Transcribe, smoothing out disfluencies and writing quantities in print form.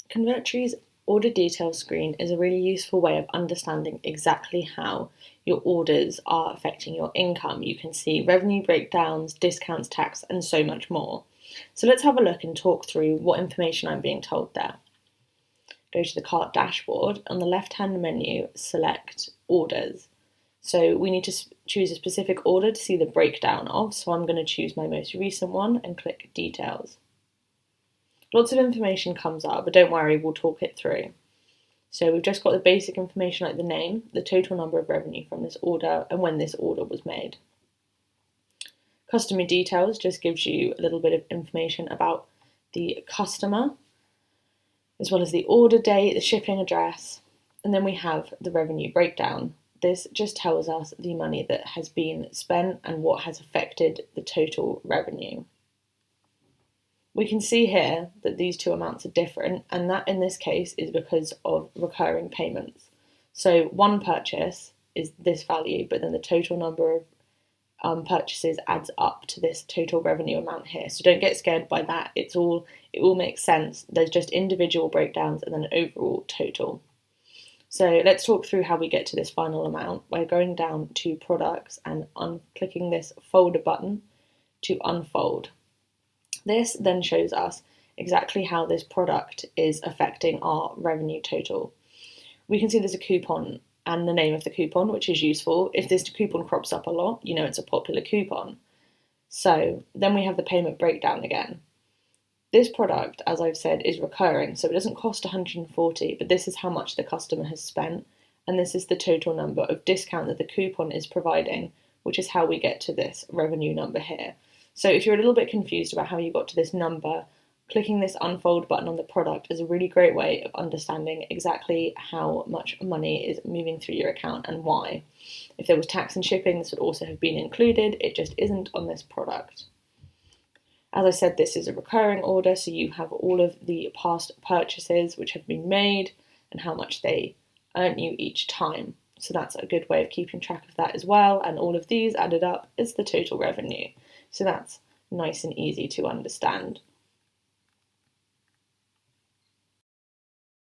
Convertri's order details screen is a really useful way of understanding exactly how your orders are affecting your income. You can see revenue breakdowns, discounts, tax, and so much more. So let's have a look and talk through what information I'm being told there. Go to the cart dashboard. On the left-hand menu, select orders. So we need to choose a specific order to see the breakdown of. So I'm going to choose my most recent one and click details. Lots of information comes up, but don't worry, we'll talk it through. So we've just got the basic information like the name, the total number of revenue from this order, and when this order was made. Customer details just gives you a little bit of information about the customer, as well as the order date, the shipping address, and then we have the revenue breakdown. This just tells us the money that has been spent and what has affected the total revenue. We can see here that these two amounts are different, and that in this case is because of recurring payments. So one purchase is this value, but then the total number of purchases adds up to this total revenue amount here. So don't get scared by that. It all makes sense. There's just individual breakdowns and then an overall total. So let's talk through how we get to this final amount. We're going down to products and clicking this folder button to unfold. This then shows us exactly how this product is affecting our revenue total. We can see there's a coupon and the name of the coupon, which is useful. If this coupon crops up a lot, you know it's a popular coupon. So then we have the payment breakdown again. This product, as I've said, is recurring, so it doesn't cost 140, but this is how much the customer has spent, and this is the total number of discount that the coupon is providing, which is how we get to this revenue number here. So if you're a little bit confused about how you got to this number, clicking this unfold button on the product is a really great way of understanding exactly how much money is moving through your account and why. If there was tax and shipping, this would also have been included. It just isn't on this product. As I said, this is a recurring order, so you have all of the past purchases which have been made and how much they earn you each time. So that's a good way of keeping track of that as well, and all of these added up is the total revenue. So that's nice and easy to understand.